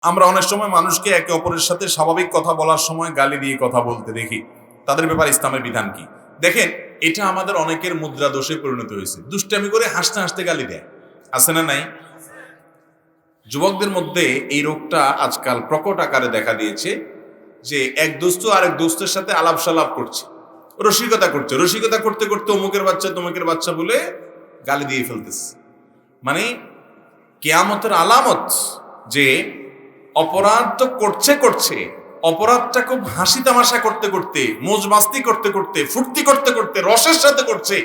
আমরা অনেক সময় মানুষকে একে অপরের সাথে স্বাভাবিক কথা বলার সময় গালি দিয়ে কথা বলতে দেখি। তাদের ব্যাপারে ইসলামের বিধান কি? দেখেন, এটা আমাদের অনেকের মুদ্রা দোষে পরিণত হয়েছে। দুষ্টামি করে হাসতে হাসতে গালি দেয়, আছে না নাই? যুবকদের মধ্যে এই রোগটা আজকাল প্রকট আকারে দেখা দিয়েছে যে এক দোস্ত আরেক দোস্তের সাথে আলাপ সালাপ করছে, রসিকতা করছে, রসিকতা করতে করতে অমুকের বাচ্চা তমুকের বাচ্চা বলে গালি দিয়ে ফেলতেছে। মানে কিয়ামতের আলামত যে অপরাধ তো করছে, অপরাধটা খুব হাসি তামাশা করতে করতে, মৌজ মাস্তি করতে করতে, ফুর্তি করতে করতে, রসের সাথে করছে।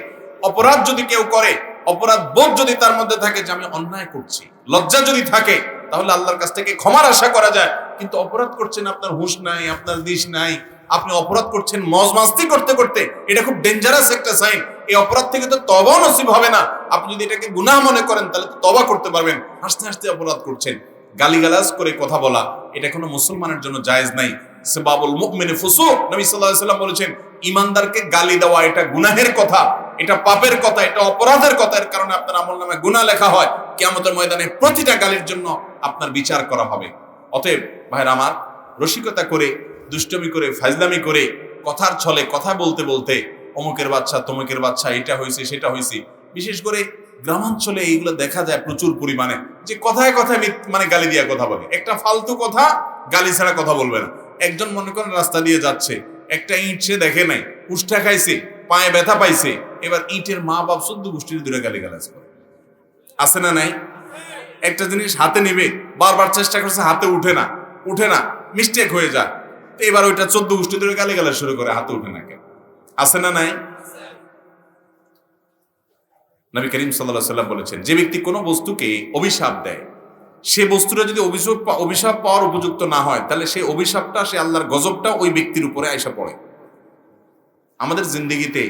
অপরাধ যদি কেউ করে, অপরাধ বোধ যদি তার মধ্যে থাকে যে আমি অন্যায় করছি, লজ্জা যদি থাকে, তাহলে আল্লাহর কাছ থেকে ক্ষমার আশা করা যায়। কিন্তু অপরাধ করছেন, আপনার হুঁশ নাই, আপনার দিশ নাই, আপনি অপরাধ করছেন মौज মাস্তি করতে করতে, এটা খুব ডেঞ্জারাস একটা সাইন। এই অপরাধ থেকে তো তওবা নসিব হবে না। আপনি যদি এটাকে গুনাহ মনে করেন তাহলে তো তওবা করতে পারবেন। হাসতে হাসতে অপরাধ করছেন। গালিগালাজ করে কথা বলা এটা কোনো মুসলমানের জন্য জায়েজ নাই। সাবাবুল মুমিন ফুসুক, নবী সাল্লাল্লাহু আলাইহি ওয়াসাল্লাম বলেছেন, ঈমানদারকে গালি দেওয়া এটা গুনাহের কথা, এটা পাপের কথা, এটা অপরাধের কথা। এর কারণে আপনার আমলনামায় গুনাহ লেখা হয়। কিয়ামতের ময়দানে প্রতিটা গালির জন্য আপনার বিচার করা হবে। অতএব ভাইরা আমার, রসিকতা করে, দুষ্টমি করে, ফাজলামি করে, কথার ছলে কথা বলতে বলতে অমুকের বাচ্চা তমুকের বাচ্চা, এটা হয়েছে সেটা হয়েছে, বিশেষ করে গ্রামাঞ্চলে এইগুলো দেখা যায় প্রচুর পরিমাণে, যে কথায় কথায় মানে গালি দিয়া কথা বলে। একটা ফালতু কথা, গালি ছাড়া কথা বলবে না। একজন মনে করেন রাস্তা দিয়ে যাচ্ছে, একটা ইট সে দেখে নাই, উষ্ঠা খাইছে, পায়ে ব্যথা পাইছে, এবার ইটের মা বাপ শুদ্ধ গোষ্ঠীর দূরে গালি গালাজ করে, আছে না নাই? একটা জিনিস হাতে নিবে, বারবার চেষ্টা করছে, হাতে উঠে না, মিস্টেক হয়ে যায়, তো এবার ওইটা 14 গোষ্ঠী ধরে গালি গালাজ শুরু করে, হাতে উঠে না কেন, আছে না নাই? নবী করিম সাল্লাল্লাহু আলাইহি ওয়াসাল্লাম বলেছেন, যে ব্যক্তি কোনো বস্তুকে অভিশাপ দেয়, সে বস্তুটা যদি অভিশাপ পাওয়ার উপযুক্ত না হয়, তাহলে সেই অভিশাপটা, সে আল্লাহর গজবটা ওই ব্যক্তির উপরে আইসা পড়ে। আমাদের জিন্দেগিতে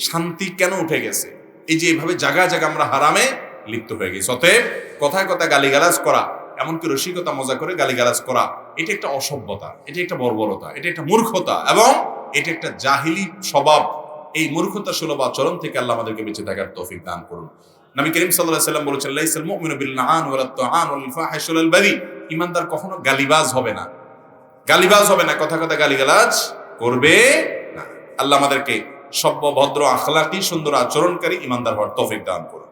শান্তি কেন উঠে গেছে? এই যে এইভাবে জায়গায় জায়গায় আমরা হারামে লিপ্ত হয়ে গেছি। অতএব কথায় কথায় গালিগালাজ করা, এমনকি রসিকতা মজা করে গালিগালাজ করা, এটা একটা অসভ্যতা, এটা একটা বর্বরতা, এটা একটা মূর্খতা, এবং এটা একটা জাহিলি স্বভাব। এই মূর্খতা সুলভ আচরণ থেকে আল্লাহ আমাদেরকে বেঁচে থাকার তৌফিক দান করুন। নবী করিম সাল্লাল্লাহু আলাইহি ওয়াসাল্লাম বলেছেন, লাইসাল মুমিনু বিল লাআন ওয়ালা তুআন ওয়াল ফাহিশ ওয়াল বাযী। ঈমানদার কখনো গালিবাজ হবে না, কথা কথা গালিগালাজ করবে না। আল্লাহ আমাদেরকে সভ্য, ভদ্র, আখলাকি, সুন্দর আচরণকারী ঈমানদার হওয়ার তৌফিক দান করুন।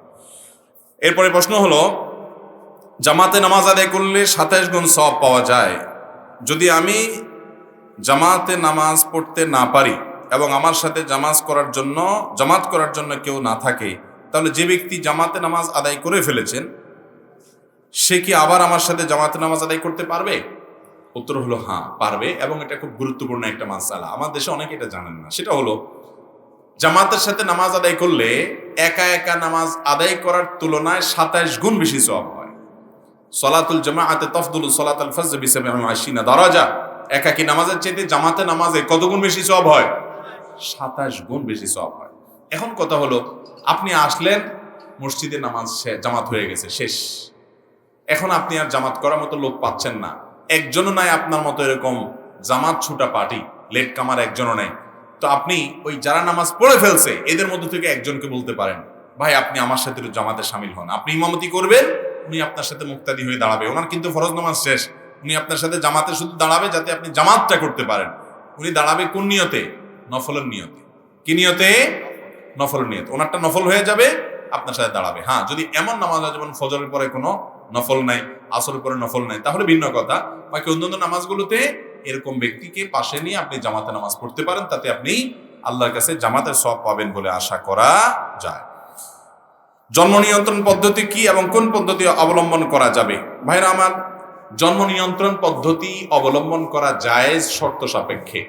এরপরে প্রশ্ন হলো, জামাতে নামাজ আদায় করলে 27 গুণ সওয়াব পাওয়া যায়। যদি আমি জামাতে নামাজ পড়তে না পারি এবং আমার সাথে জামাত করার জন্য কেউ না থাকে, তাহলে যে ব্যক্তি জামাতে নামাজ আদায় করে ফেলেছেন, সে কি আবার আমার সাথে জামাতে নামাজ আদায় করতে পারবে? উত্তর হলো হ্যাঁ, পারবে। এবং এটা খুব গুরুত্বপূর্ণ একটা মাসআলা, আমার দেশে অনেকে এটা জানেন না। সেটা হলো, জামাতের সাথে নামাজ আদায় করলে একা একা নামাজ আদায় করার তুলনায় 27 গুণ বেশি সওয়াব হয়। সলাতুল জামাআতে তাফদুলু সলাতুল ফজর বি 27 দারাজা। একাকী নামাজের চাইতে জামাতে নামাজে কত গুণ বেশি সওয়াব হয়? 27 গুণ বেশি সওয়াব হয়। এখন কথা হলো, আপনি আসলেন, মসজিদে নামাজ জামাত হয়ে গেছে, শেষ। এখন আপনি আর জামাত করার মতো লোক পাচ্ছেন না, একজনও নাই আপনার মতো এরকম জামাত ছুটা পার্টি, লেট কামার একজনও নাই। তো আপনি ওই যারা নামাজ পড়ে ফেলছে এদের মধ্য থেকে একজনকে বলতে পারেন, ভাই আপনি আমার সাথে জামাতে শামিল হন, আপনি ইমামতি করবেন, উনি আপনার সাথে মুক্তাদি হয়ে দাঁড়াবে। ওনার কিন্তু ফরজ নামাজ শেষ, উনি আপনার সাথে জামাতে শুধু দাঁড়াবে যাতে আপনি জামাতটা করতে পারেন। উনি দাঁড়াবে কোন নিয়তে? নফলের নিয়তে। কি নিয়তে? নফলের নিয়তে। ওনারটা নফল হয়ে যাবে, আপনার সাথে দাঁড়াবে। হ্যাঁ, যদি এমন নামাজ হয় যেমন ফজরের পরে কোনো নফল নাই, আসরের পরে নফল নাই, তাহলে ভিন্ন কথা। বাকি অন্যান্য নামাজগুলোতে এরকম ব্যক্তিকে পাশে নিয়ে আপনি জামাতে নামাজ পড়তে পারেন, তাতে আপনি আল্লাহর কাছে জামাতের সওয়াব পাবেন বলে আশা করা যায়। জন্ম নিয়ন্ত্রণ পদ্ধতি কি এবং কোন পদ্ধতি অবলম্বন করা যাবে? ভাইরা আমার, জন্ম নিয়ন্ত্রণ পদ্ধতি অবলম্বন করা জায়েজ শর্ত সাপেক্ষে।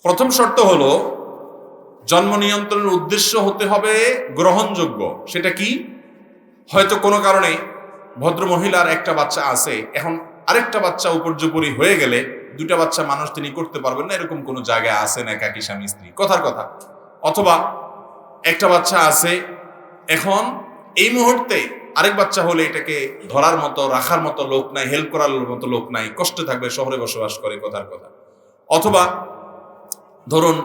প্রথম শর্ত হলো, জন্ম নিয়ন্ত্রণের উদ্দেশ্য হতে হবে গ্রহণযোগ্য। সেটা কি? হয়তো কোনো কারণে ভদ্র মহিলার একটা বাচ্চা আছে, এখন আরেকটা বাচ্চা উপর্যুপরি হয়ে গেলে 2টা বাচ্চা মানুষ তিনি করতে পারবেন না, এরকম কোনো জায়গায় আছে না, একাকী স্বামী স্ত্রী, কথার কথা। অথবা একটা বাচ্চা আছে, এখন এই মুহূর্তে আরেক বাচ্চা হলে এটাকে ধরার মতো, রাখার মতো লোক নাই, হেল্প করার মতো লোক নাই, কষ্টে থাকবে, শহরে বসবাস করে, কথার কথা। অথবা ধরুন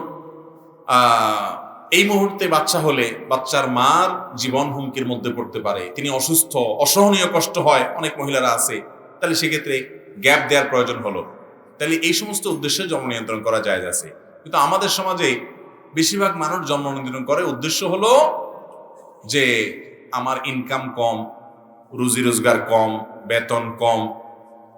এই মুহূর্তে বাচ্চা হলে বাচ্চার মার জীবন হুমকির মধ্যে পড়তে পারে, তিনি অসুস্থ, অসহনীয় কষ্ট হয়, অনেক মহিলারা আছে, তাহলে সেক্ষেত্রে গ্যাপ দেওয়ার প্রয়োজন হলো। তাহলে এই সমস্ত উদ্দেশ্যে জন্ম নিয়ন্ত্রণ করা জায়েজ আছে। কিন্তু আমাদের সমাজে বেশিরভাগ মানুষ জন্ম নিয়ন্ত্রণ করে উদ্দেশ্য হলো যে আমার ইনকাম কম, রুজি রোজগার কম, বেতন কম,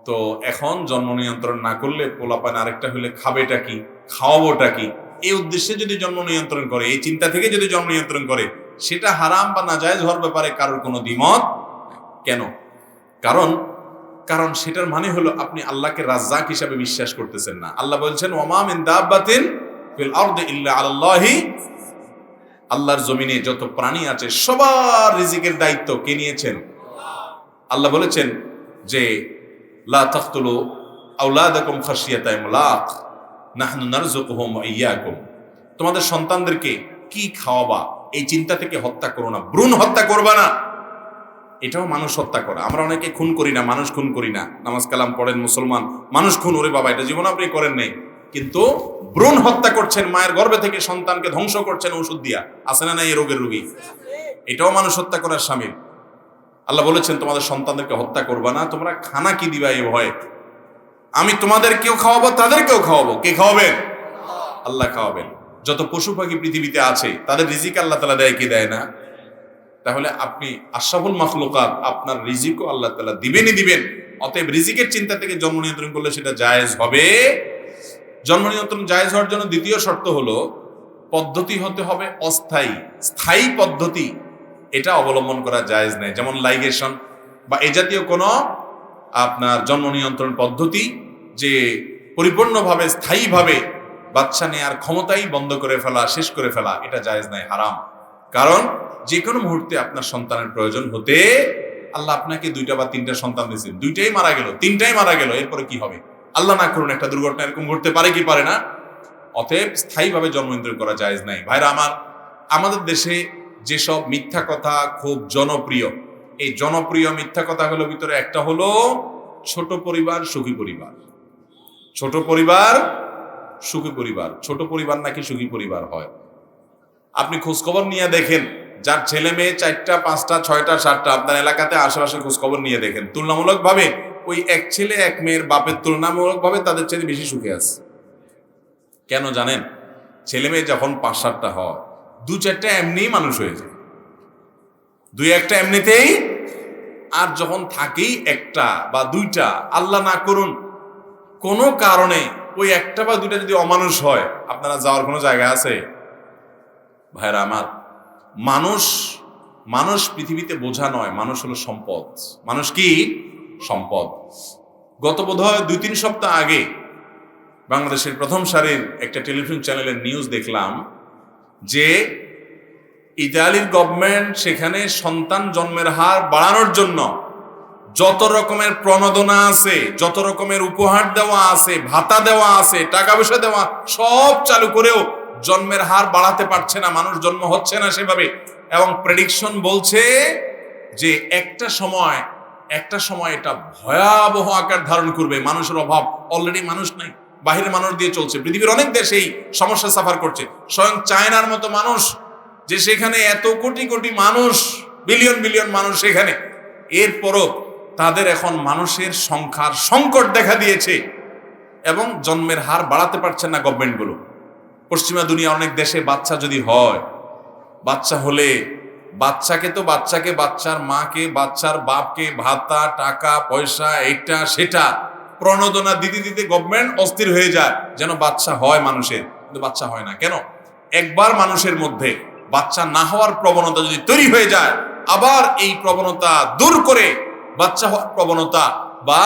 তো এখন জন্ম নিয়ন্ত্রণ না করলে পোলাপান আরেকটা হলে খাবেটা কি, খাওয়াবোটা কি, এই উদ্দেশ্যে যদি জন্ম নিয়ন্ত্রণ করে, এই চিন্তা থেকে যদি জন্ম নিয়ন্ত্রণ করে, সেটা হারাম বা নাজায়েজ হওয়ার ব্যাপারে কারোর কোনো দ্বিমত কেন? কারণ সেটার মানে হলো আপনি আল্লাহকে রাজ্জাক হিসাবে বিশ্বাস করতেছেন না। আল্লাহ বলছেন ওয়ামা মিন দাব্বাতিন ফিল আরদি ইল্লা আলাল্লাহি, আল্লাহর জমিনে যত প্রাণী আছে সবার রিজিকের দায়িত্ব কে নিয়েছেন? আল্লাহ বলেছেন যে লা তাকতুলু আওলাদাকুম খাশিয়াতা ইমলাক নাহনু নারযুকুহুম ওয়া ইয়্যাকুম, তোমাদের সন্তানদেরকে কি খাওয়াবা এই চিন্তা থেকে হত্যা করো না, ভ্রূণ হত্যা করবা না। এটাও মানুষ হত্যা করা। আমরা অনেকে খুন করি না, মানুষ খুন করি না, নামাজ কালাম পড়েন মুসলমান, মানুষ খুন, ওরে বাবা এটা জীবন আপনি করেন নাই, কিন্তু ভ্রূণ হত্যা করছেন, মায়ের গর্ভে থেকে সন্তানকে ধ্বংস করছেন ওষুধ দিয়া, আছে না নাই এই রোগের রোগী, এটাও মানুষ হত্যা করার শামিল। আল্লাহ বলেছেন তোমাদের সন্তানদেরকে হত্যা করবা না, তোমরা খানা কি দিবা এই ভয়ে, আমি তোমাদেরকেও খাওয়াবো তাদেরকেও খাওয়াবো। কে খাওয়াবেন? আল্লাহ খাওয়াবেন। যত পশু পাখি পৃথিবীতে আছে তাদের রিজিক আল্লাহ তাআলা দেয় কি দেয় না? তাহলে আপনি আশরাফুল মাখলুকাত, আপনার রিজিকও আল্লাহ তাআলা দিবেনই দিবেন। অতএব রিজিকের চিন্তা থেকে জন্ম নিয়ন্ত্রণ করলে সেটা জায়েজ হবে। জন্ম নিয়ন্ত্রণ জায়েজ হওয়ার জন্য দ্বিতীয় শর্ত হলো পদ্ধতি হতে হবে অস্থায়ী। স্থায়ী পদ্ধতি এটা অবলম্বন করা জায়েজ নেই, যেমন লাইগেশন বা এ জাতীয় কোনো আপনার জন্ম নিয়ন্ত্রণ পদ্ধতি যে পরিপূর্ণভাবে স্থায়ীভাবে বাচ্চা নেয়ার ক্ষমতাই বন্ধ করে ফেলা, শেষ করে ফেলা, এটা জায়েজ নাই, হারাম। কারণ যে কোনো মুহূর্তে আপনার সন্তানের প্রয়োজন হতে, আল্লাহ আপনাকে 2টা বা 3টা সন্তান দিয়েছেন, 2টাই মারা গেল, 3টাই মারা গেল, এরপরে কি হবে? আল্লাহ না করুন একটা দুর্ঘটনা এরকম ঘটতে পারে কি পারে না? অতএব স্থায়ীভাবে জন্ম নিয়ন্ত্রণ করা জায়েজ নাই। ভাইরা আমার, আমাদের দেশে যেসব মিথ্যা কথা খুব জনপ্রিয়, এই জনপ্রিয় মিথ্যা কথাগুলোর ভিতরে একটা হলো ছোট পরিবার সুখী পরিবার। ছোট পরিবার সুখী পরিবার, ছোট পরিবার নাকি সুখী পরিবার হয়। আপনি খোঁজখবর নিয়ে দেখেন, যার ছেলে মেয়ে 4টা 5টা 6টা 7টা, আপনার এলাকাতে আশেপাশে খোঁজখবর নিয়ে দেখেন, তুলনামূলকভাবে ওই এক ছেলে এক মেয়ের বাপের তুলনামূলকভাবে তাদের চেয়ে বেশি সুখে আছে। কেন জানেন? ছেলে মেয়ে যখন 5-7টা হয়, 2-4টা এমনিই মানুষ হয়ে যায়, 2-1টা এমনিতেই, আর যখন থাকেই 1টা বা 2টা, আল্লাহ না করুন কোনো কারণে ওই 1টা বা 2টা যদি অমানুষ হয়, আপনারা যাওয়ার কোনো জায়গা আছে? ভাইরা আমার, মানুষ পৃথিবীতে বোঝা নয়, মানুষ হলো সম্পদ। মানুষ কি? সম্পদ। গত বোধহয় 2-3 সপ্তাহ আগে বাংলাদেশের প্রথম সারির একটা টেলিভিশন চ্যানেলের নিউজ দেখলাম যে ইতালির গভর্নমেন্ট সেখানে সন্তান জন্মের হার বাড়ানোর জন্য যত রকমের প্রণোদনা আছে, যত রকমের উপহার দেওয়া আছে, ভাতা দেওয়া আছে, টাকা পয়সা দেওয়া, সব চালু করেও জন্মের হার বাড়াতে পারছে না, মানুষ জন্ম হচ্ছে না সেভাবে। এবং প্রেডিকশন বলছে যে একটা সময় এটা ভয়াবহ আকার ধারণ করবে। মানুষের অভাব, অলরেডি মানুষ নাই, বাহিরের মানুষ দিয়ে চলছে। পৃথিবীর অনেক দেশেই সমস্যা সাফার করছে। স্বয়ং চায়নার মতো মানুষ, যে সেখানে এত কোটি কোটি মানুষ, বিলিয়ন বিলিয়ন মানুষ সেখানে, এরপরও তাদের এখন মানুষের সংখ্যার সংকট দেখা দিয়েছে এবং জন্মের হার বাড়াতে পারছে না গভর্নমেন্টগুলো। পশ্চিমা দুনিয়া অনেক দেশে বাচ্চা যদি হয়, বাচ্চা হলে বাচ্চাকে বাচ্চার মাকে, বাচ্চার বাপকে ভাতা, টাকা পয়সা, এটা সেটা প্রণোদনা দিতে দিতে গভর্নমেন্ট অস্থির হয়ে যায় যেন বাচ্চা হয় মানুষের, কিন্তু বাচ্চা হয় না। কেন? একবার মানুষের মধ্যে বাচ্চা না হওয়ার প্রবণতা যদি তৈরি হয়ে যায়, আবার এই প্রবণতা দূর করে বাচ্চা হওয়ার প্রবণতা বা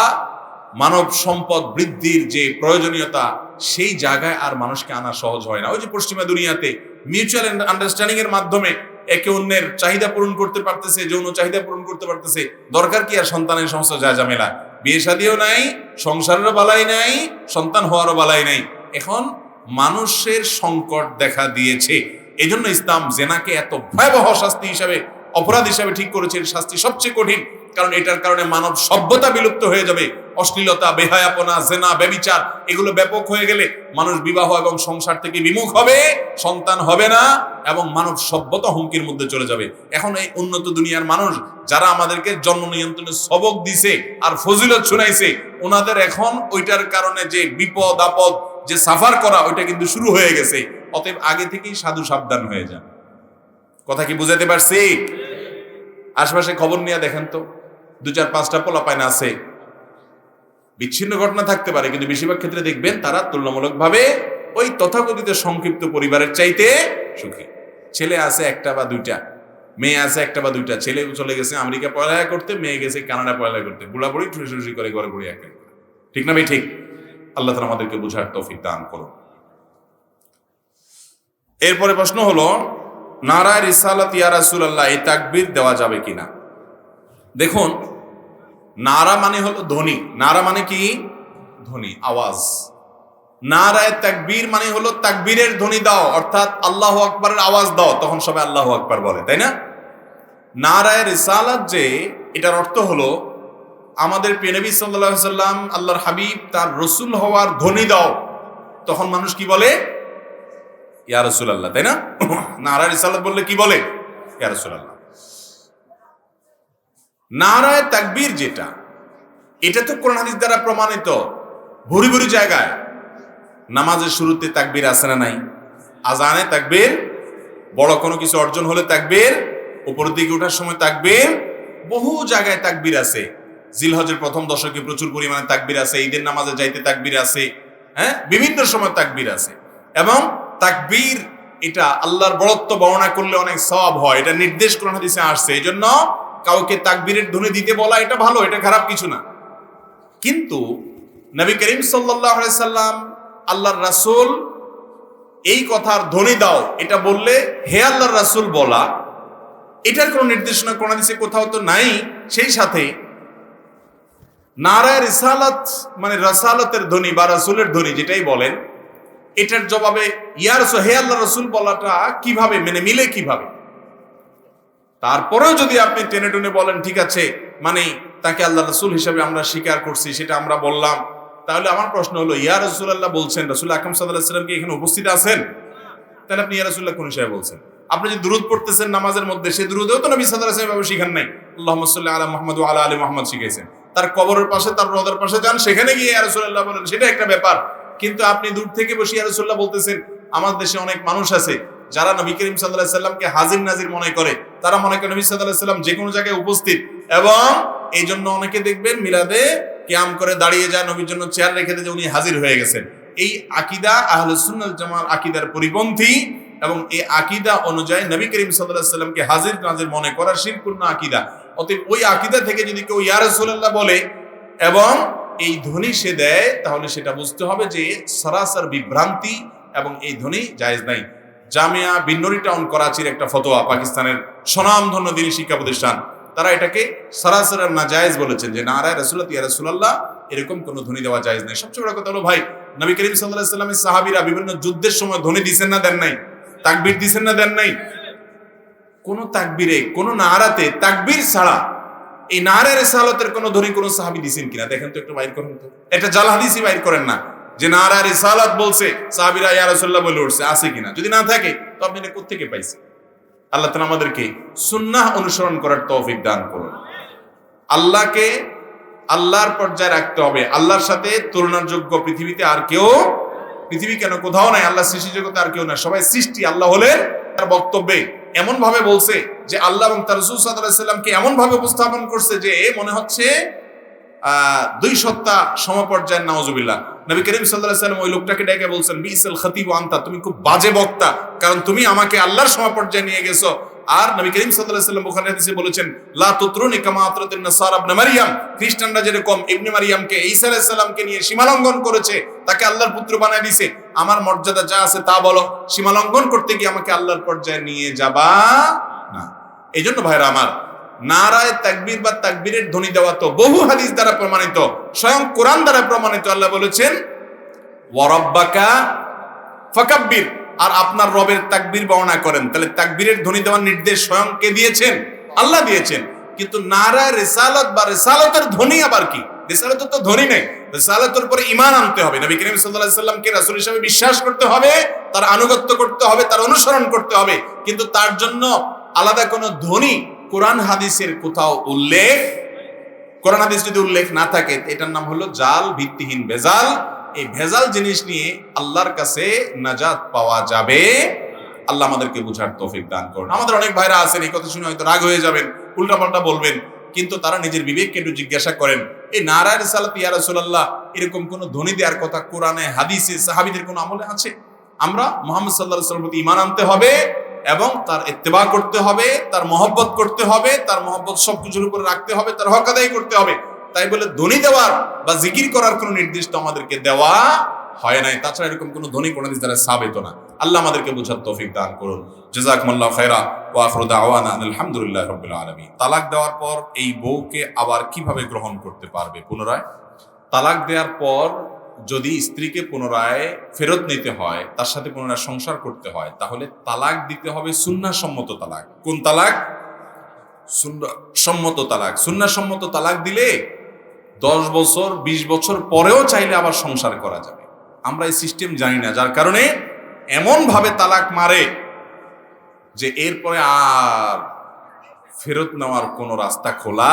মানব সম্পদ বৃদ্ধির যে প্রয়োজনীয়তা, সেই জায়গায় আর মানুষকে আনা সহজ হয় না। ওই যে পশ্চিমা দুনিয়াতে মিউচুয়াল আন্ডারস্ট্যান্ডিং এর মাধ্যমে একে অন্যের চাহিদা পূরণ করতে পারতেছে, যৌন চাহিদা পূরণ করতে পারতেছে, দরকার কি আর সন্তানের সমস্ত ঝামেলা? বিয়ে শাদিও নাই, সংসারেরও বালাই নাই, সন্তান হওয়ারও বালাই নাই। এখন মানুষের সংকট দেখা দিয়েছে। এই জন্য ইসলাম জেনাকে এত ভয়াবহ শাস্তি হিসাবে, অপরাধ হিসাবে ঠিক করেছে। শাস্তি সবচেয়ে কঠিন, কারণ এটার কারণে মানব সভ্যতা বিলুপ্ত হয়ে যাবে। অশ্লীলতা, বেহায়াপনা, জেনা, ব্যভিচার এগুলো ব্যাপক হয়ে গেলে মানুষ বিবাহ এবং সংসার থেকে বিমুখ হবে, সন্তান হবে না এবং মানব সভ্যতা হুমকির মধ্যে চলে যাবে। এখন এই উন্নত দুনিয়ার মানুষ যারা আমাদেরকে জন্ম নিয়ন্ত্রণের সবক দিছে আর ফজিলত শুনাইছে, ওনাদের এখন ওইটার কারণে যে বিপদ আপদ, যে সাফার করা, ওইটা কিন্তু শুরু হয়ে গেছে। অতএব আগে থেকেই সাধু সাবধান হয়ে যান। কথা কি বুঝাতে পারছি? আশপাশে খবর নিয়ে দেখেন তো, 2-4-5টা পোলাপাইন আছে, বিচ্ছিন্ন ঘটনা থাকতে পারে, কিন্তু বেশিরভাগ ক্ষেত্রে দেখবেন তারা তুলনামূলকভাবে ওই তথাকথিত সংক্ষিপ্ত পরিবারের চাইতে সুখী। ছেলে আছে 1টা বা 2টা, মেয়ে আছে 1টা বা 2টা। ছেলে চলে গেছে আমেরিকা পড়ালেখা করতে, মেয়ে গেছে কানাডা পড়ালেখা করতে, বুড়াবুড়ি ঠুসি করে ঘরে ঘুরে একা। ঠিক না ভাই? ঠিক। আল্লাহ তাআলা আমাদেরকে বুঝার তৌফিক দান করুন। এরপরে প্রশ্ন হলো, নারায়ে রিসালাত ইয়া রাসূলুল্লাহ, এই তাকবীর দেওয়া যাবে কিনা? দেখুন, নারা মানে হলো ধ্বনি। নারা মানে কি? ধ্বনি, আওয়াজ। নারায়ে তাকবীর মানে হলো তাকবীরের ধ্বনি দাও, অর্থাৎ আল্লাহু আকবারের আওয়াজ দাও, তখন সবাই আল্লাহু আকবার বলে, তাই না? নারায়ে রিসালাত যে, এটার অর্থ হলো আমাদের প্রিয় নবী সাল্লাল্লাহু আলাইহি সাল্লাম, আল্লাহর হাবিব, তার রাসূল হওয়ার ধ্বনি দাও, তখন মানুষ কি বলে? ইয়া রাসূলুল্লাহ, তাই না? নারায়ে রিসালাত বললে কি বলে? ইয়া রাসূলুল্লাহ। নারায়ে তাকবীর যেটা, এটা তো কোরআন হাদিস দ্বারা প্রমাণিত। ভুরি ভুরি জায়গায় নামাজের শুরুতে তাকবীর আছে না নাই? আজানে তাকবীর, বড় কোনো কিছু অর্জন হলে তাকবীর, উপরের দিকে ওঠার সময় তাকবীর, বহু জায়গায় তাকবীর আছে। জিলহজের প্রথম দশকে প্রচুর পরিমাণে তাকবীর আছে, ঈদের নামাজে যাইতে তাকবীর আছে, হ্যাঁ, বিভিন্ন সময় তাকবীর আছে। এবং তাকবীর এটা আল্লাহর বড়ত্ব বর্ণনা করলে অনেক সওয়াব হয়, এটা নির্দেশ কোরআন হাদিসে আসছে। এই জন্য কাউকে তাকবীরের ধ্বনি দিতে বলা এটা ভালো, এটা খারাপ কিছু না। কিন্তু নবী করিম সাল্লাল্লাহু আলাইহি সাল্লাম, আল্লাহর রাসূল, এই কথার ধ্বনি দাও এটা বললে হে আল্লাহর রাসূল বলা, এটার কোনো নির্দেশনা কোরআন হাদিসে কোথাও তো নাই। সেই সাথে নারায়ে রিসালাত মানে রাসালাতের ধ্বনি বা রাসূলের ধ্বনি যেটাই বলেন, এটার জবাবে ইয়া রাসূল, হে আল্লাহর রাসূল বলাটা কিভাবে মানে মিলে কিভাবে? তারপরেও যদি আপনি টেনে টুনে বলেন ঠিক আছে, মানে তাকে আল্লাহ রাসূল হিসেবে আমরা স্বীকার করছি, সেটা আমরা বললাম, তাহলে আমার প্রশ্ন হলো, ইয়া রাসূলুল্লাহ বলছেন, রাসূল আকরাম সাল্লাল্লাহু আলাইহি ওয়াসাল্লাম কি এখানে উপস্থিত আছেন? তাহলে আপনি ইয়া রাসূলুল্লাহ কোন হিসেবে বলছেন? আপনি যে দুরূদ পড়তেছেন নামাজের মধ্যে, সেই দুরূদেও তো নবী সাল্লাল্লাহু আলাইহি ওয়াসাল্লাম শিখান নাই। আল্লাহুম্মা সাল্লি আলা মুহাম্মাদ ওয়া আলা আলি মুহাম্মাদ শিখাইছেন। তার কবরের পাশে, তার রওজার পাশে যান, সেখানে গিয়ে ইয়া রাসূলুল্লাহ বলেন, সেটা একটা ব্যাপার। কিন্তু আপনি দূর থেকে বসে ইয়া রাসূলুল্লাহ বলতেছেন। আমার দেশে অনেক মানুষ আছে যারা নবী করিম সাল্লাল্লাহু আলাইহি ওয়াসাল্লামকে হাজির নাজির মনে করে। তারা মনে করে নবী সাল্লাল্লাহু আলাইহি ওয়াসাল্লাম যে কোনো জায়গায় উপস্থিত, এবং এই জন্য অনেকে দেখবেন মিলাদে কিয়াম করে দাঁড়িয়ে যায়, নবীর জন্য চেয়ার রেখে দেয় যে উনি হাজির হয়ে গেছেন। এই আকীদা আহলুস সুন্নাহ ওয়াল জামাআর আকীদার পরিপন্থী, এবং এই আকীদা অনুযায়ী নবী করিম সাল্লাল্লাহু আলাইহি ওয়াসাল্লামকে হাজির নাজির মনে করা শিরকুন আকীদা। অতএব ওই আকীদা থেকে যদি কেউ ইয়া রাসূলুল্লাহ বলে এবং এই ধ্বনি সে দেয়, তাহলে সেটা বুঝতে হবে যে সরাসর বিভ্রান্তি, এবং এই ধ্বনি জায়েজ নাই। জামিয়া বিন্নুরি টাউন করাচির একটা ফতোয়া, পাকিস্তানের স্বনামধন্য দ্বীনি শিক্ষা প্রতিষ্ঠান, তারা এটাকে সরাসর নাজায়েজ বলেছেন, যে নারায়ে রাসূলুল্লাহ ইয়া রাসূলুল্লাহ এরকম কোনো ধ্বনি দেওয়া জায়েজ নাই। সবচেয়ে বড় কথা হলো ভাই, নবী করিম সাল্লাল্লাহু আলাইহি ওয়াসাল্লামের সাহাবীরা বিভিন্ন যুদ্ধের সময় ধ্বনি দিছেন না দেন নাই? তাকবীর দিছেন না দেন নাই? কোন তাকবীরে, কোন নারাতে তাকবীর ছাড়া এই নারায়ে রিসালাতের কোন ধ্বনি কোন সাহাবী দিছেন কিনা দেখেন তো, একটু বাইর করেন তো। এটা জাল হাদিসই বাইর করেন না যে নারায়ে রিসালাত বলছে সাহাবীরা ইয়া রাসূলুল্লাহ বলে উঠছে, আছে কিনা? যদি না থাকে তো আপনি এটা কোত্থেকে পাইছেন? আল্লাহ তাআলা আমাদেরকে সুন্নাহ অনুসরণ করার তৌফিক দান করুন। আল্লাহকে আল্লাহর পর্যায়ে রাখতে হবে। আল্লাহর সাথে তুলনার যোগ্য পৃথিবীতে আর কেউ, পৃথিবী কেন কোথাও নাই, আল্লাহ সৃষ্টি জগতে আর কেউ না, সবাই সৃষ্টি। আল্লাহ হলেন তার বক্তব্যে এমন ভাবে বলছে যে আল্লাহ এবং তার রাসূল সাল্লাল্লাহু আলাইহি ওয়াসাল্লামকে এমন ভাবে উপস্থাপন করছে যে মনে হচ্ছে দুই সত্তা সমপর্যায়ের, নাউজুবিল্লাহ। নবী করিম সাল্লাল্লাহু আলাইহি ওয়াসাল্লাম ওই লোকটাকে ডেকে বলছেন, বিসাল খতিব আনতা, তুমি খুব বাজে বক্তা, কারণ তুমি আমাকে আল্লাহর সমপর্যায়ে নিয়ে গেছো। আর নবী করিম সাল্লাল্লাহু আলাইহি ওয়াসাল্লাম বুখারী হাদিসে বলেছেন, লা তুতরুনি কামা আতরাতিন নাসারা ইবনে মারইয়াম, খ্রিস্টানরা যেরকম ইবনে মারইয়ামকে, ঈসা আলাইহিস সালামকে নিয়ে সীমালঙ্ঘন করেছে, তাকে আল্লাহর পুত্র বানায় দিয়েছে, আমার মর্যাদা যা আছে তা বলো, সীমালঙ্ঘন করতে গিয়ে আমাকে আল্লাহর পর্যায়ে নিয়ে যাবা না। এই জন্য ভাইরা আমার, নারায়ে তাকবীর বা তাকবীরের ধ্বনি দেওয়া তো বহু হাদিস দ্বারা প্রমাণিত, স্বয়ং কোরআন দ্বারা প্রমাণিত। আল্লাহ বলেছেন ওয়া রাব্বাকা ফাকাব্বির, আর আপনার রবের তাকবীর বর্ণনা করেন। তাহলে তাকবীরের ধ্বনি দেওয়ার নির্দেশ স্বয়ং কে দিয়েছেন? আল্লাহ দিয়েছেন। কিন্তু নারায়ে রিসালাত বা রিসালাতের ধ্বনি আবার কি রিসালাত তো ধনী নেই, রিসালাতের উপরে ঈমান আনতে হবে, নবী করিম সাল্লাল্লাহু আলাইহি সাল্লামকে রাসূল হিসেবে বিশ্বাস করতে হবে, তার আনুগত্য করতে হবে, তার অনুসরণ করতে হবে। কিন্তু তার জন্য আলাদা কোনো ধনী কোরআন হাদিসের কোথাও উল্লেখ, কোরআন হাদিস যদি উল্লেখ না থাকে এটার নাম হলো জাল, ভিত্তিহীন ভেজাল। এই ভেজাল জিনিস নিয়ে আল্লাহর কাছে নাজাত পাওয়া যাবে। আল্লাহ আমাদেরকে বুঝার তৌফিক দান করুন। আমাদের অনেক ভাইরা আছেন এই কথা শুনে হয়তো রাগ হয়ে যাবেন, উল্টাপাল্টা বলবেন, কিন্তু তারা নিজের বিবেককে একটু জিজ্ঞাসা করেন, এই নারায়ে রিসালাত ইয়া রাসূলুল্লাহ এরকম কোন ধ্বনি দেওয়ার কথা কোরআনে হাদিসে সাহাবীদের কোন আমলে আছে? আমরা মুহাম্মদ সাল্লাল্লাহু আলাইহি ওয়াসাল্লামের প্রতি ঈমান আনতে হবে এবং তার ইত্তেবা করতে হবে, তার মহব্বত করতে হবে, তার মহব্বত সবকিছুর উপরে রাখতে হবে, তার হক আদায় করতে হবে। তাই বলে ধ্বনি দেওয়ার বা জিকির করার কোনো নির্দিষ্ট আমাদেরকে দেওয়া হয় নাই। তাছাড়া এরকম কোনো ধ্বনি কোন হাদিস দ্বারা সাবিত না। আল্লাহ আমাদেরকে বুঝার তৌফিক দান করুন। জাযাকুমুল্লাহু খায়রা ওয়া আখিরু দাওয়ানা আলহামদুলিল্লাহি রাব্বিল আলামিন। তালাক দেওয়ার পর এই বউকে আবার কিভাবে গ্রহণ করতে পারবে? পুনরায় তালাক দেওয়ার পর যদি স্ত্রীকে পুনরায় ফেরত নিতে হয়, তার সাথে পুনরায় সংসার করতে হয়, তাহলে তালাক দিতে হবে সুন্নাহসম্মত তালাক। কোন তালাক? সুন্নাহসম্মত তালাক। সুন্নাহসম্মত তালাক দিলে 10 বছর 20 বছর পরেও চাইলে আবার সংসার করা যাবে। আমরা এই সিস্টেম জানি না, যার কারণে এমন ভাবে তালাক মারে যে এরপরে আর ফেরত নেওয়ার কোনো রাস্তা খোলা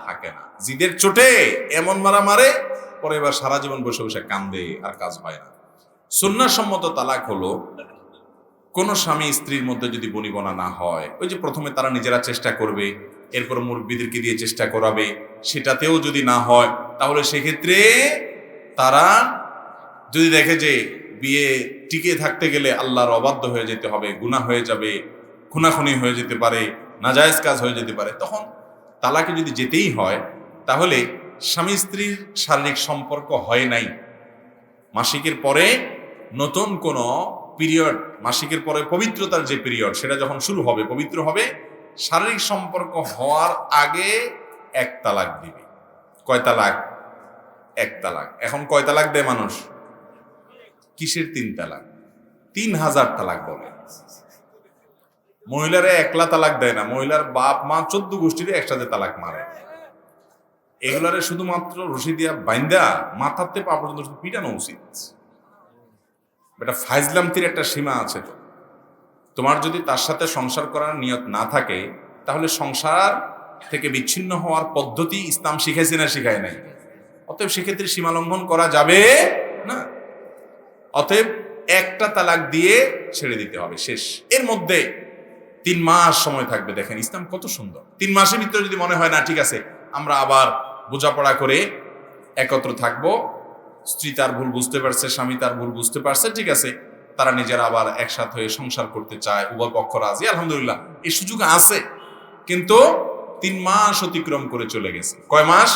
থাকে না। জিদের চোটে এমন মারা মারে, পরে এবার সারা জীবন বসে বসে কান্দে, আর কাজ হয় না। সুন্নাহসম্মত তালাক হলো কোন স্বামী স্ত্রীর মধ্যে যদি বনিবনা না হয়, ওই যে প্রথমে তারা নিজেরা চেষ্টা করবে, এরপর মুরব্বিদেরকে দিয়ে চেষ্টা করাবে, সেটাতেও যদি না হয় তাহলে সেক্ষেত্রে তারা যদি দেখে যে বিয়ে টিকে থাকতে গেলে আল্লাহর অবাধ্য হয়ে যেতে হবে, গুনাহ হয়ে যাবে, খুনাখুনি হয়ে যেতে পারে, নাজায়েজ কাজ হয়ে যেতে পারে, তখন তালাকে যদি যেতেই হয় তাহলে স্বামী স্ত্রীর শারীরিক সম্পর্ক হয় নাই, মাসিকের পরে নতুন কোনো পিরিয়ড, মাসিকের পরে পবিত্রতার যে পিরিয়ড সেটা যখন শুরু হবে, পবিত্র হবে, শারীরিক সম্পর্ক হওয়ার আগে এক তালাক দিবে। কয় তালাক? এক তালাক। এখন কয় তালাক দেয় মানুষ? কিসের 3 তালাক? 3000 তালাক বলে। মহিলারা একলা তালাক দেয় না, মহিলার বাপ মা 14 গোষ্ঠীরে একসাথে তালাক মারে। এগুলারে শুধুমাত্র রশি দিয়া বাইন্দা মাথাতে পা পর্যন্ত পিটানো উচিত। এটা ফাইজলামতির একটা সীমা আছে। তো তোমার যদি তার সাথে সংসার করার নিয়ত না থাকে তাহলে সংসার থেকে বিচ্ছিন্ন হওয়ার পদ্ধতি ইসলাম শিখাইছে না শিখায় নাই? অতএব সেক্ষেত্রে সীমা লঙ্ঘন করা যাবে না। অতএব একটা তালাক দিয়ে ছেড়ে দিতে হবে, শেষ। এর মধ্যে 3 মাস সময় থাকবে। দেখেন ইসলাম কত সুন্দর। 3 মাসের ভিতরে যদি মনে হয় না ঠিক আছে আমরা আবার বোঝাপড়া করে একত্র থাকবো, স্ত্রী তার ভুল বুঝতে পারছে, স্বামী তার ভুল বুঝতে পারছে, ঠিক আছে, তারা নিজেরা আবার একসাথে হয়ে সংসার করতে চায়, উভয় পক্ষ রাজি, আলহামদুলিল্লাহ, এই সুযোগ আছে। কিন্তু 3 মাস অতিক্রম করে চলে গেছে। কয় মাস?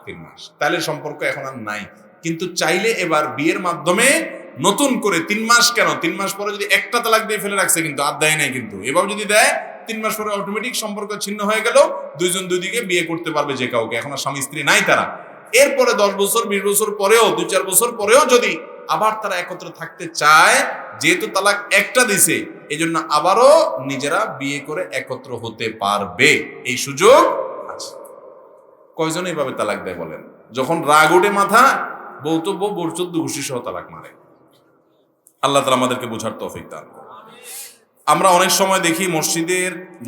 3 মাস। তাহলে সম্পর্ক এখন আর নাই। কিন্তু চাইলে এবার বিয়ের মাধ্যমে নতুন করে 3 মাস কেন, 3 মাস পরে যদি একটা তালাক দিয়ে ফেলে রাখছে কিন্তু আর দেয় নাই, কিন্তু এবার যদি দেয় 3 মাস পরে অটোমেটিক সম্পর্ক ছিন্ন হয়ে গেল, দুইজন দুদিকে বিয়ে করতে পারবে যে কাউকে। এখন আর স্বামী স্ত্রী নাই তারা। এরপরে 10 বছর 20 বছর পরেও, 2-4 বছর পরেও যদি আবার তারা একত্র থাকতে চায়, যেহেতু তালাক একটা দিছে এই জন্য আবারও নিজেরা বিয়ে করে একত্র হতে পারবে, এই সুযোগ আছে। কয়জন এইভাবে তালাক দেয় বলেন? যখন রাগ ওঠে মাথা, বৌতব্য বোর 14 গোষ্ঠী সহ তালাক মারে। আল্লাহ তাআলা আমাদেরকে বোঝার তৌফিক দান করুন। আমরা অনেক সময় দেখি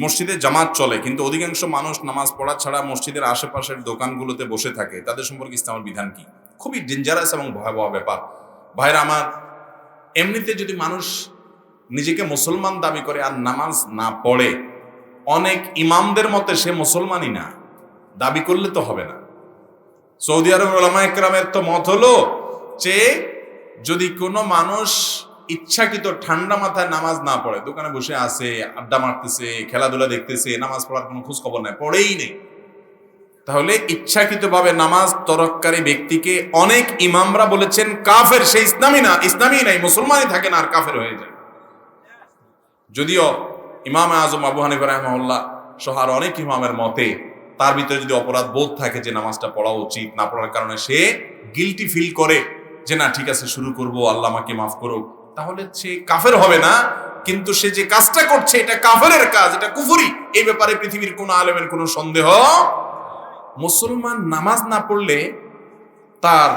মসজিদে জামাত চলে, কিন্তু অধিকাংশ মানুষ নামাজ পড়া ছাড়া মসজিদের আশেপাশের দোকানগুলোতে বসে থাকে। তাদের সম্পর্কে ইসলামের বিধান কি? খুবই ডেঞ্জারাস এবং ভয়াবহ ব্যাপার। ভাইরা আমার, এমনিতে যদি মানুষ নিজেকে মুসলমান দাবি করে আর নামাজ না পড়ে, অনেক ইমামদের মতে সে মুসলমানই না, দাবি করলে তো হবে না। সৌদি আরবের উলামায়ে কেরামের তো মত হলো যে যদি কোনো মানুষ ইচ্ছাকৃত ঠান্ডা মাথায় নামাজ না পড়ে, দোকানে বসে আছে, আড্ডা মারতেছে, খেলাধুলা দেখতেছে, নামাজ পড়ার কোনো খোঁজ খবর নাই, পড়েই নেই, তাহলে ইচ্ছাকৃতভাবে নামাজ তরককারী ব্যক্তিকে অনেক ইমামরা বলেছেন কাফের। সে ইসলামী নাই, মুসলমানই থাকে না, আর কাফের হয়ে যায়। যদিও ইমাম আজম আবু হানিফা রাহিমাহুল্লাহ সহ আর অনেক ইমামের মতে তার ভিতরে যদি অপরাধ বোধ থাকে যে নামাজটা পড়া উচিত, না পড়ার কারণে সে গিলটি ফিল করে যে না ঠিক আছে শুরু করব, আল্লাহ আমাকে মাফ করুক, তাহলে সে কাফের হবে না। কিন্তু সে যে কাজটা করছে এটা কাফেরের কাজ, এটা কুফরি, এই ব্যাপারে পৃথিবীর কোন আলেমের কোনো সন্দেহ মুসলমান নামাজ না পড়লে তার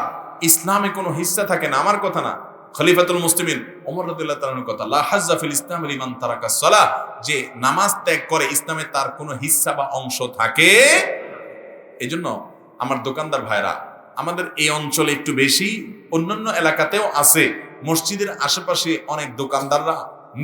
ইসলামে কোনো হিস্সা থাকে না, আমার কথা না, খলিফাতুল মুসলিমিন ওমর রাদিয়াল্লাহু তাআলার কথা, লা হাজ্জা ফিল ইসলাম লিমান তারাকা সালাহ, যে নামাজ ত্যাগ করে ইসলামে তার কোনো হিস্সা বা অংশ থাকে। এজন্য আমার দোকানদার ভাইরা, আমাদের এই অঞ্চলে একটু বেশি, অন্যান্য এলাকাতেও আছে, মসজিদের আশেপাশে অনেক দোকানদাররা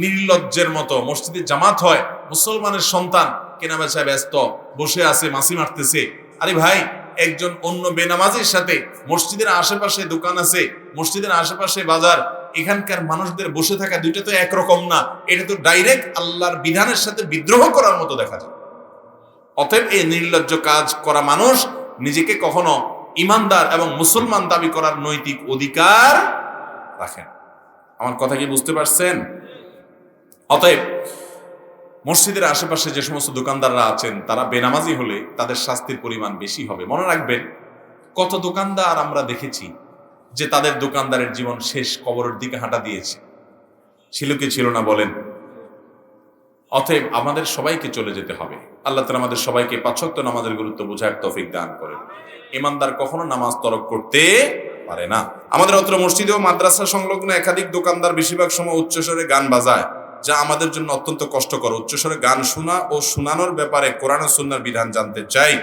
নির্লজ্জের মতো, মসজিদে জামাত হয়, মুসলমানের সন্তান কেনাবেচায় ব্যস্ত, বসে আছে, মাছি মারতেছে। আরে ভাই, একজন অন্য বেনামাজির সাথে মসজিদের আশেপাশে দোকান আছে, মসজিদের আশেপাশে বাজার, এখানকার মানুষদের বসে থাকা দুইটা তো একরকম না। এটা তো ডাইরেক্ট আল্লাহর বিধানের সাথে বিদ্রোহ করার মতো দেখা যায়। অতএব এই নির্লজ্জ কাজ করা মানুষ নিজেকে কখনো ইমানদার এবং মুসলমান দাবি করার নৈতিক অধিকার রাখেন। আমার কথা কি বুঝতে পারছেন? অতএব মসজিদের আশেপাশে যে সমস্ত দোকানদাররা আছেন, তারা বেনামাজি হলে তাদের শাস্তির পরিমাণ বেশি হবে। মনে রাখবেন, কত দোকানদার আমরা দেখেছি যে তাদের দোকানদারের জীবন শেষ কবরের দিকে হাঁটা দিয়েছে। ছিল কি ছিল না বলেন? অতএব আমাদের সবাইকে চলে যেতে হবে। আল্লাহ তাআলা আমাদের সবাইকে ৫ ওয়াক্ত নামাজের গুরুত্ব বোঝার তৌফিক দান করেন। ইমানদার কখনো নামাজ তরক করতে পারে না। আমাদের অত্র মসজিদে ও মাদ্রাসা সংলগ্ন একাধিক দোকানদার বেশিরভাগ সময় উচ্চস্বরে গান বাজায়, যা আমাদের জন্য অত্যন্ত কষ্টকর। উচ্চস্বরে গান শোনা ও শোনানোর ব্যাপারে কোরআন ও সুন্নাহর বিধান জানতে চাই।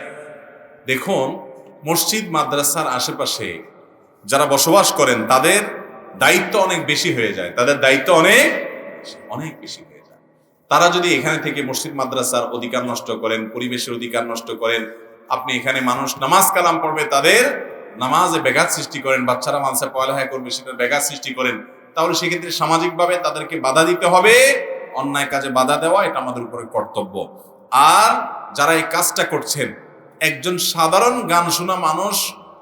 দেখুন, মসজিদ মাদ্রাসার আশেপাশে যারা বসবাস করেন তাদের দায়িত্ব অনেক বেশি হয়ে যায়, তাদের দায়িত্ব অনেক অনেক বেশি হয়ে যায়। তারা যদি এখানে থেকে মসজিদ মাদ্রাসার অধিকার নষ্ট করেন, পরিবেশের অধিকার নষ্ট করেন, আপনি এখানে মানুষ নামাজ কালাম পড়বে, তাদের নামাজে ব্যাঘাত সৃষ্টি করেন, বাচ্চারা মাদ্রাসায় পড়ালেখা করবে, সেটা ব্যাঘাত সৃষ্টি করেন, তাহলে সেক্ষেত্রে সামাজিকভাবে তাদেরকে বাধা দিতে হবে। অন্যায় কাজে বাধা দেওয়া এটা আমাদের উপরে কর্তব্য। আর যারা এই কাজটা করছেন, একজন সাধারণ গান শোনা মানুষ,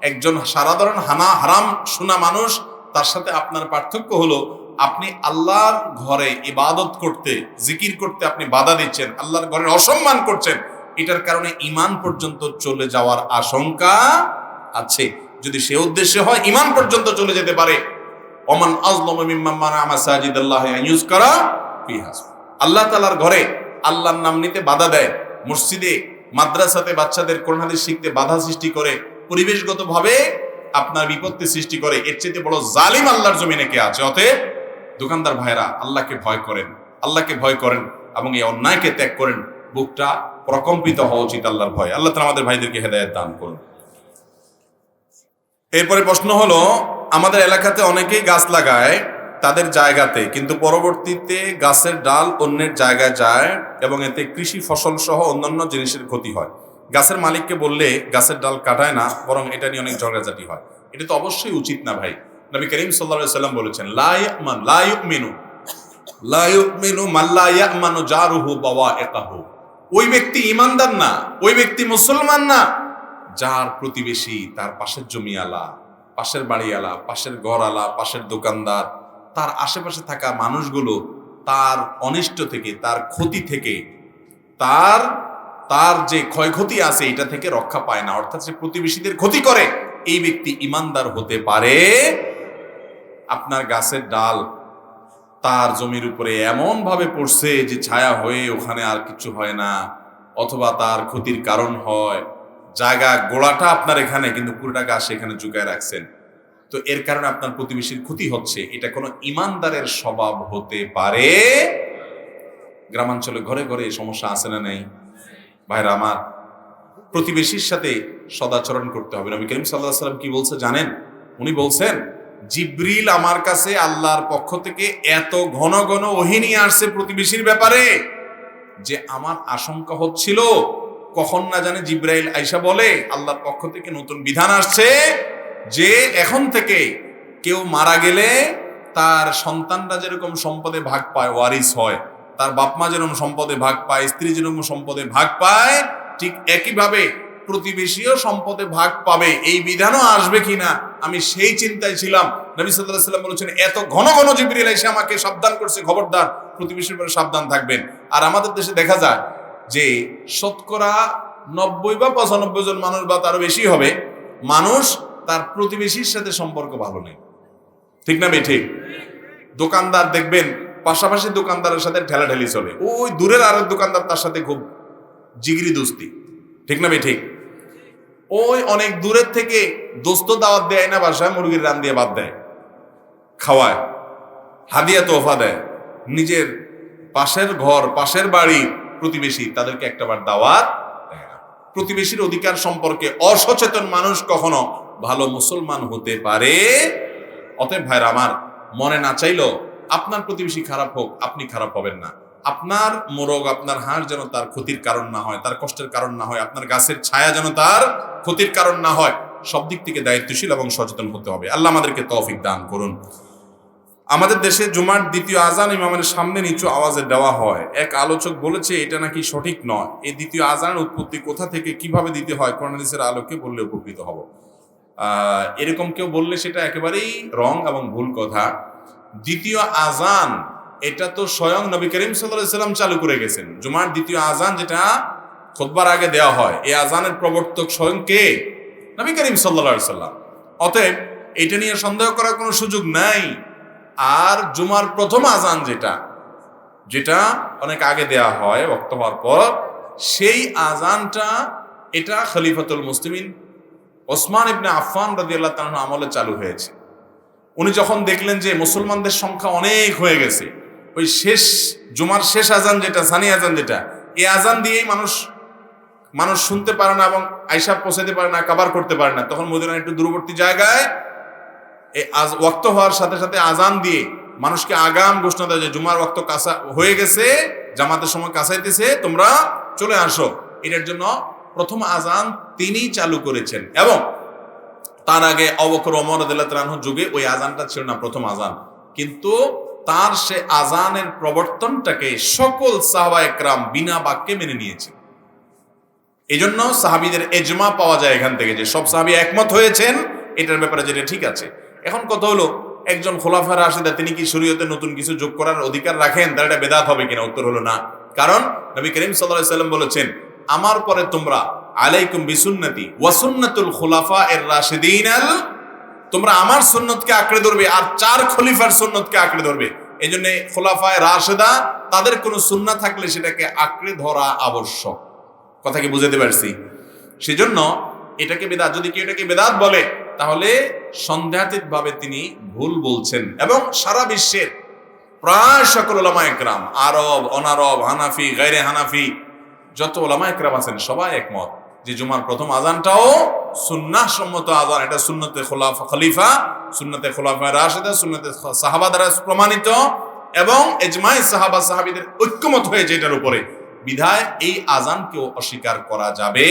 একজন সাধারণ হারাম শোনা মানুষ, তার সাথে আপনার পার্থক্য হলো আপনি আল্লাহর ঘরে ইবাদত করতে, জিকির করতে আপনি বাধা দিচ্ছেন, আল্লাহর ঘরের অসম্মান করছেন। এটার কারণে ঈমান পর্যন্ত চলে যাওয়ার আশঙ্কা আছে। যদি সে উদ্দেশ্য হয় ঈমান পর্যন্ত চলে যেতে পারে। ওমান আযলামু মিম্মান মানা মাসাজিদাল্লাহি আন ইউযকারা ফিহা, আল্লাহ তাআলার ঘরে আল্লাহর নাম নিতে বাধা দেয়, মসজিদে মাদ্রাসাতে বাচ্চাদের কোরআন হাদিস শিখতে বাধা সৃষ্টি করে, পরিবেশগতভাবে আপনার বিপত্তি সৃষ্টি করে, এর চেয়ে বড় জালিম আল্লাহর জমিনে কে আছে? অতএব দোকানদার ভাইরা, আল্লাহকে ভয় করেন, আল্লাহকে ভয় করেন এবং এই অন্যায়কে ত্যাগ করেন। বুকটা প্রকম্পিত হওয়া উচিত আল্লাহর ভয়। আল্লাহ তাআলা আমাদের ভাইদেরকে হেদায়েত দান করুন। এরপরে প্রশ্ন হলো, আমাদের এলাকাতে অনেকেই গাছ লাগায় তাদের জায়গাতে, কিন্তু পরবর্তীতে গাছের ডাল অন্যের জায়গায় যায় এবং এতে কৃষি ফসল সহ অন্যান্য জিনিসের ক্ষতি হয়। গাছের মালিককে বললে গাছের ডাল কাটায় না, বরং এটা নিয়ে অনেক ঝগড়াঝাটি হয়। এটা তো অবশ্যই উচিত না ভাই। নবী করিম সাল্লাল্লাহু আলাইহি ওয়াসাল্লাম বলেছেন, লা ইউমিনু মান লা ইয়ামানু জারুহু বাওয়াইকাহু। ওই ব্যক্তি ঈমানদার না, ওই ব্যক্তি মুসলমান না যার প্রতিবেশী, তার পাশের জমিওয়ালা, পাশের বাড়িওয়ালা, পাশের ঘরওয়ালা, পাশের দোকানদার, তার আশেপাশে থাকা মানুষগুলো তার অনিষ্ট থেকে, তার ক্ষতি থেকে, তার যে ক্ষয়ক্ষতি আছে এটা থেকে রক্ষা পায় না, অর্থাৎ সে প্রতিবেশীদের ক্ষতি করে, এই ব্যক্তি ঈমানদার হতে পারে। আপনার গাছের ডাল তার জমির উপরে এমন ভাবে পড়ছে যে ছায়া হয়ে ওখানে আর কিছু হয় না, অথবা তার ক্ষতির কারণ হয়, জায়গা গোড়াটা আপনার এখানে কিন্তু পুরোটা গাছ সেখানে জুগায় রাখছেন, তো এর কারণে আপনার প্রতিবেশীর ক্ষতি হচ্ছে, এটা কোনো ঈমানদারের স্বভাব হতে পারে? গ্রামাঞ্চলে ঘরে ঘরে এই সমস্যা আছে না নেই? ভাইরা আমার, প্রতিবেশীর সাথে সদাচরণ করতে হবে। নবী করিম সাল্লাল্লাহু আলাইহি ওয়াসাল্লাম কি বলছে জানেন? উনি বলছেন, জিবরিল আমার কাছে আল্লাহর পক্ষ থেকে এত ঘন ঘন ওহী নিয়ে আসছে প্রতিবেশীর ব্যাপারে যে আমার আশঙ্কা হচ্ছিল কখন না জানে জিবরাইল আইসা বলে আল্লাহর পক্ষ থেকে নতুন বিধান আসছে যে এখন থেকে কেউ মারা গেলে তার সন্তানরা যেরকম সম্পদে ভাগ পায়, ওয়ারিস হয়, তার বাপ মা যেরকম সম্পদে ভাগ পায়, স্ত্রী যেরকম সম্পদে ভাগ পায়, ঠিক একইভাবে প্রতিবেশীও সম্পদে ভাগ পাবে। এই বিধানও আসবে কিনা আমি সেই চিন্তায় ছিলাম। নবী সাল্লাল্লাহু আলাইহি ওয়াসাল্লাম বলেছেন, এত ঘন ঘন জিবরিল এসে আমাকে সাবধান করছে, খবরদার প্রতিবেশীর উপরে সাবধান থাকবেন। আর আমাদের দেশে দেখা যায় যে শতকরা 90 বা 95 জন মানুষ বা তারও বেশি হবে মানুষ তার প্রতিবেশীর সাথে সম্পর্ক ভালো নেই। ঠিক না ঠিক? দোকানদার দেখবেন পাশাপাশি দোকানদারের সাথে ঠেলাঠেলি চলে, ওই দূরের আরেক দোকানদার তার সাথে খুব জিগরি দোস্তি। ঠিক না ঠিক? ওই অনেক দূরের থেকে দোস্ত দাওয়াত দেয় না, বাসায় মুরগির রান দিয়ে বাদ দেয়, খাওয়ায়, হাদিয়া তোহফা দেয়, নিজের পাশের ঘর, পাশের বাড়ি, প্রতিবেশী, তাদেরকে একটাবার দাওয়াত দেয় না। প্রতিবেশীর অধিকার সম্পর্কে অসচেতন মানুষ কখনো ভালো মুসলমান হতে পারে। অতএব ভাইরা আমার, মনে না চাইলেও আপনার প্রতিবেশী খারাপ হোক, আপনি খারাপ হবেন না। আপনার মোরগ, আপনার হাঁস যেন তার ক্ষতির কারণ না হয়, তার কষ্টের কারণ না হয়, আপনার গাছের ছায়া যেন তার ক্ষতির কারণ না হয়। সব দিক থেকে দায়িত্বশীল এবং সচেতন হতে হবে। আল্লাহ আমাদেরকে তৌফিক দান করুন। আমাদের দেশে জুমার দ্বিতীয় আজান ইমামের সামনে নিচু আওয়াজে দেওয়া হয়। এক আলোচক বলেছে এটা নাকি সঠিক নয়। এই দ্বিতীয় আজানের উৎপত্তি কোথা থেকে, কিভাবে দিতে হয়, কোরআন হাদিসের আলোকে বললে উপকৃত হব। এরকম কেউ বললে সেটা একেবারেই রং এবং ভুল কথা। দ্বিতীয় আজান এটা তো স্বয়ং নবী করিম সাল্লাল্লাহু আলাইহি সাল্লাম চালু করে গেছেন। জুমার দ্বিতীয় আজান যেটা খুতবার আগে দেওয়া হয়, এই আজানের প্রবর্তক স্বয়ং কে? নবী করিম সাল্লাল্লাহু আলাইহি সাল্লাম। অতএব এটা নিয়ে সন্দেহ করার কোনো সুযোগ নাই। আর জুমার প্রথম আজান যেটা অনেক আগে দেয়া হয় ওয়াক্ত হওয়ার পর, সেই আজানটা এটা খলিফাতুল মুসলিমিন ওসমান ইবনে আফফান রাদিয়াল্লাহু তাআলা আমলে চালু হয়েছে। উনি যখন দেখলেন যে মুসলমানদের সংখ্যা অনেক হয়ে গেছে, ওই শেষ জুমার শেষ আজান যেটা, সানি আজান যেটা, এই আজান দিয়েই মানুষ শুনতে পারে না এবং আয়সা পৌঁছাতে পারে না, কভার করতে পারে না। তখন মদিনার একটু দূরবর্তী জায়গায় এই ওয়াক্ত হওয়ার সাথে সাথে আজান দিয়ে মানুষকে আগাম ঘোষণা দেয় যে জুমার ওয়াক্ত কাছা হয়ে গেছে, জামাতের সময় কাছাইতেছে, তোমরা চলে আসো। এটার জন্য প্রথম আজান তিনি চালু করেছেন। এবং তার আগে আবু বকর ওমর রাদিয়াল্লাহু তাআলা আনহু যুগে ওই আজানটা ছিল না প্রথম আজান, কিন্তু তার সে আজানের প্রবর্তনটাকে সকল সাহাবায়ে কেরাম বিনা বাক্যে মেনে নিয়েছে। এই জন্য সাহাবীদের ইজমা পাওয়া যায় এখান থেকে, যে সব সাহাবী একমত হয়েছেন এটার ব্যাপারে, যেটা ঠিক আছে। এখন কথা হলো, একজন খোলাফা রাশিদা তিনি কি শরীয়তে নতুন কিছু যোগ করার অধিকার রাখেন? তার এটা বেদাত হবে কিনা? উত্তর হলো না। কারণ নবী করিম সাল্লাল্লাহু আলাইহি সাল্লাম বলেছেন, আমার পরে তোমরা আলাইকুম বিসুন্নতি ওয়া সুন্নাতুল খুলাফা এর রাশিদিন, তোমরা আমার সুন্নতকে আঁকড়ে ধরবে আর 4 খলিফার সুন্নতকে আঁকড়ে ধরবে। এই জন্য খোলাফায়ে রাশিদা তাদের কোনো সুন্নাহ থাকলে সেটাকে আঁকড়ে ধরা আবশ্যক। কথা কি বুঝাতে পারছি? সেজন্য এটাকে বেদাত, যদি কেউ এটাকে বেদাত বলে তাহলে সন্দেহাতীত ভাবে তিনি ভুল বলছেন। এবং সারা বিশ্বের প্রায় সকল উলামায়ে কেরাম, আরব, অনারব, হানাফি, গায়রে হানাফি, যত উলামায়ে কেরাম আছেন সবাই একমত যে জুমার প্রথম আজানটাও সুন্নাহ সম্মত আজান। এটা সুন্নতে খলিফা, সুন্নতে খুলাফায়ে রাশিদা, সুন্নতে সাহাবা দ্বারা প্রমাণিত এবং ইজমায়ে সাহাবা সাহাবীদের ঐক্যমত হয়েছে এটার উপরে। বিধায় এই আজানকেও অস্বীকার করা যাবে